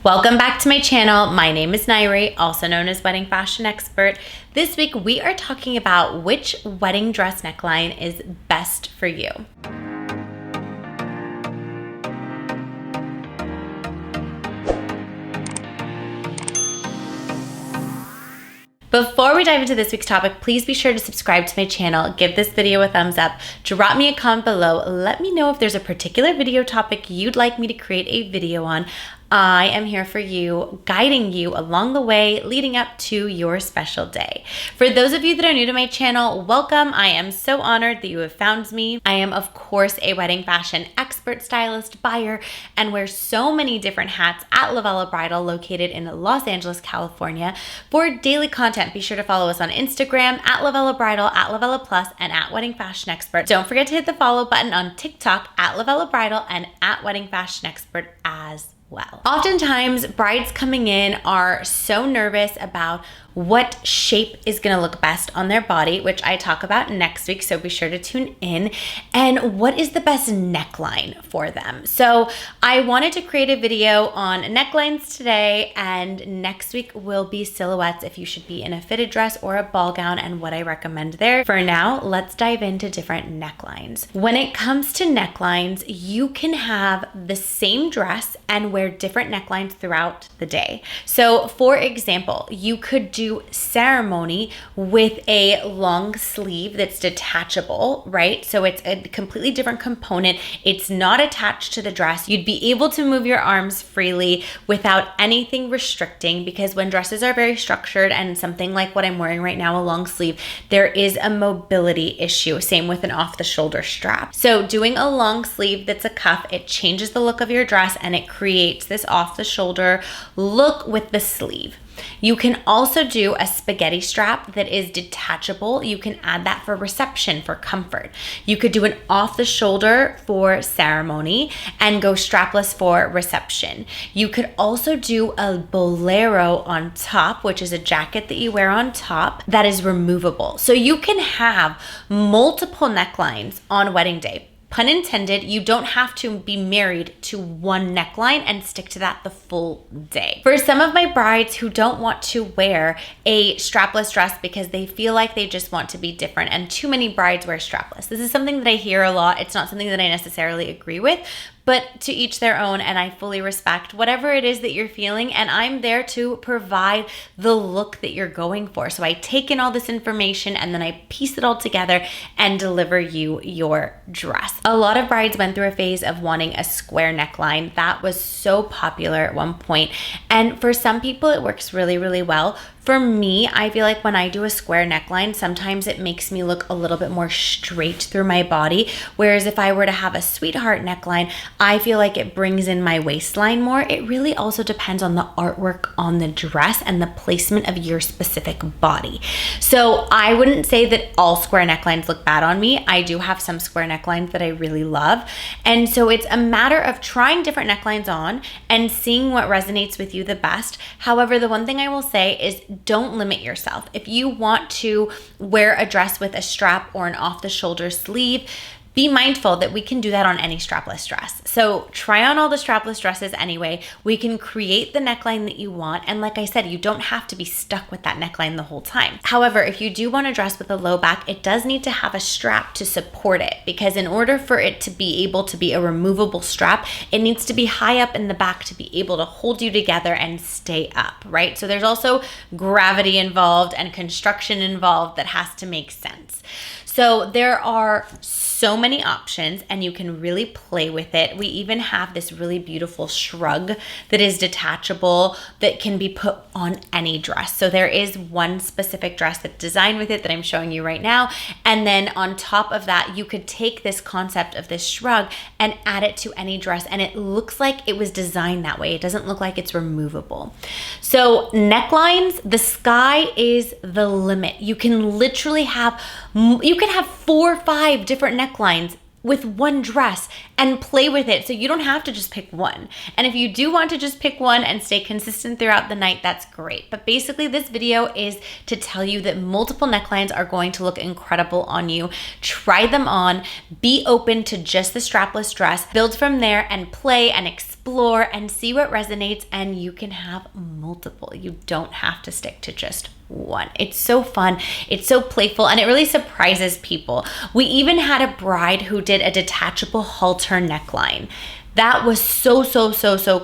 Welcome back to my channel. My name is Nairi, also known as Wedding Fashion Expert. This week we are talking about which wedding dress neckline is best for you. Before we dive into this week's topic, please be sure to subscribe to my channel, give this video a thumbs up, drop me a comment below, let me know if there's a particular video topic you'd like me to create a video on. I am here for you, guiding you along the way leading up to your special day. For those of you that are new to my channel, welcome. I am so honored that you have found me. I am, of course, a wedding fashion expert, stylist, buyer, and wear so many different hats at Lavella Bridal, located in Los Angeles, California. For daily content, be sure to follow us on Instagram at Lavella Bridal, at Lavella Plus, and at Wedding Fashion Expert. Don't forget to hit the follow button on TikTok at Lavella Bridal and at Wedding Fashion Expert as well. Oftentimes, brides coming in are so nervous about what shape is gonna look best on their body, which I talk about next week, so be sure to tune in, and what is the best neckline for them. So I wanted to create a video on necklines today, and next week will be silhouettes if you should be in a fitted dress or a ball gown and what I recommend there. For now, let's dive into different necklines. When it comes to necklines, you can have the same dress and wear different necklines throughout the day. So for example, you could do ceremony with a long sleeve that's detachable, right? So it's a completely different component. It's not attached to the dress. You'd be able to move your arms freely without anything restricting, because when dresses are very structured and something like what I'm wearing right now, a long sleeve, there is a mobility issue. Same with an off the shoulder strap. So doing a long sleeve that's a cuff, it changes the look of your dress and it creates this off the shoulder look with the sleeve. You can also do a spaghetti strap that is detachable. You can add that for reception, for comfort. You could do an off the shoulder for ceremony and go strapless for reception. You could also do a bolero on top, which is a jacket that you wear on top that is removable. So you can have multiple necklines on wedding day. Pun intended, you don't have to be married to one neckline and stick to that the full day. For some of my brides who don't want to wear a strapless dress because they feel like they just want to be different, and too many brides wear strapless. This is something that I hear a lot. It's not something that I necessarily agree with, but to each their own, and I fully respect whatever it is that you're feeling, and I'm there to provide the look that you're going for. So I take in all this information and then I piece it all together and deliver you your dress. A lot of brides went through a phase of wanting a square neckline. That was so popular at one point, and for some people it works really, really well. For me, I feel like when I do a square neckline, sometimes it makes me look a little bit more straight through my body. Whereas if I were to have a sweetheart neckline, I feel like it brings in my waistline more. It really also depends on the artwork on the dress and the placement of your specific body. So I wouldn't say that all square necklines look bad on me. I do have some square necklines that I really love. And so it's a matter of trying different necklines on and seeing what resonates with you the best. However, the one thing I will say is don't limit yourself. If you want to wear a dress with a strap or an off-the-shoulder sleeve, be mindful that we can do that on any strapless dress. So try on all the strapless dresses anyway. We can create the neckline that you want. And like I said, you don't have to be stuck with that neckline the whole time. However, if you do want a dress with a low back, it does need to have a strap to support it, because in order for it to be able to be a removable strap, it needs to be high up in the back to be able to hold you together and stay up, right? So there's also gravity involved and construction involved that has to make sense. So there are so many options and you can really play with it. We even have this really beautiful shrug that is detachable that can be put on any dress. So there is one specific dress that's designed with it that I'm showing you right now. And then on top of that, you could take this concept of this shrug and add it to any dress, and it looks like it was designed that way. It doesn't look like it's removable. So necklines, the sky is the limit. You can literally have, you can have 4 or 5 different necklines with one dress and play with it. So you don't have to just pick one. And if you do want to just pick one and stay consistent throughout the night, that's great. But basically this video is to tell you that multiple necklines are going to look incredible on you. Try them on, be open to just the strapless dress, build from there and play and explore explore and see what resonates, and you can have multiple. You don't have to stick to just one. It's so fun, it's so playful, and it really surprises people. We even had a bride who did a detachable halter neckline. That was so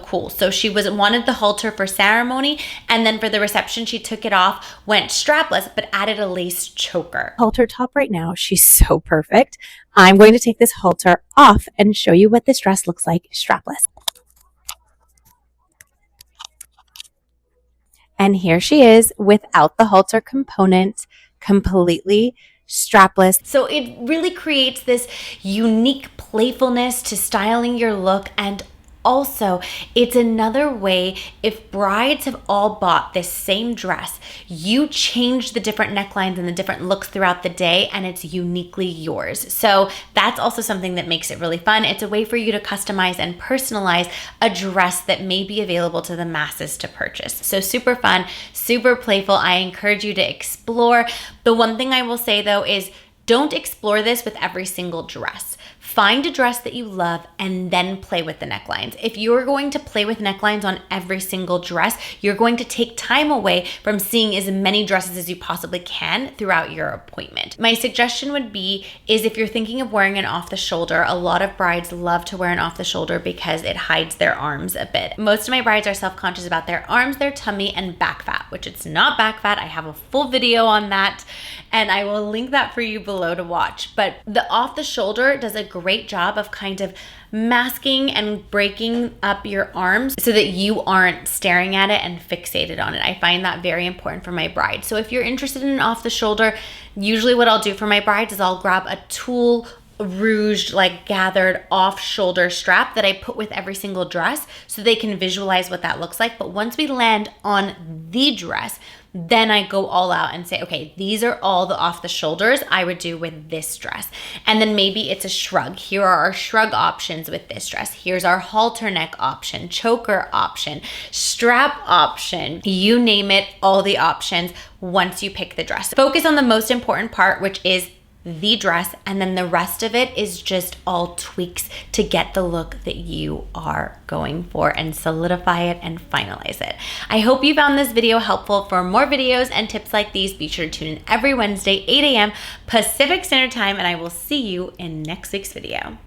cool. So she wanted the halter for ceremony, and then for the reception, she took it off, went strapless, but added a lace choker. Halter top right now. She's so perfect. I'm going to take this halter off and show you what this dress looks like strapless. And here she is without the halter component, completely strapless. So it really creates this unique playfulness to styling your look, and also it's another way, if brides have all bought this same dress, you change the different necklines and the different looks throughout the day, and it's uniquely yours. So that's also something that makes it really fun. It's a way for you to customize and personalize a dress that may be available to the masses to purchase. So super fun, super playful. I encourage you to explore. The one thing I will say though is, don't explore this with every single dress. Find a dress that you love and then play with the necklines. If you're going to play with necklines on every single dress, you're going to take time away from seeing as many dresses as you possibly can throughout your appointment. My suggestion would be if you're thinking of wearing an off the shoulder, a lot of brides love to wear an off the shoulder because it hides their arms a bit. Most of my brides are self-conscious about their arms, their tummy, and back fat, which it's not back fat. I have a full video on that, and I will link that for you below to watch. But the off the shoulder does a great job of kind of masking and breaking up your arms so that you aren't staring at it and fixated on it. I find that very important for my bride. So if you're interested in off the shoulder, usually what I'll do for my brides is I'll grab a tulle rouged, like gathered off shoulder strap that I put with every single dress so they can visualize what that looks like. But once we land on the dress, then I go all out and say, okay, these are all the off the shoulders I would do with this dress. And then maybe it's a shrug. Here are our shrug options with this dress. Here's our halter neck option, choker option, strap option, you name it, all the options once you pick the dress. Focus on the most important part, which is the dress, and then the rest of it is just all tweaks to get the look that you are going for and solidify it and finalize it. I hope you found this video helpful. For more videos and tips like these, be sure to tune in every Wednesday, 8 a.m. Pacific Standard Time, and I will see you in next week's video.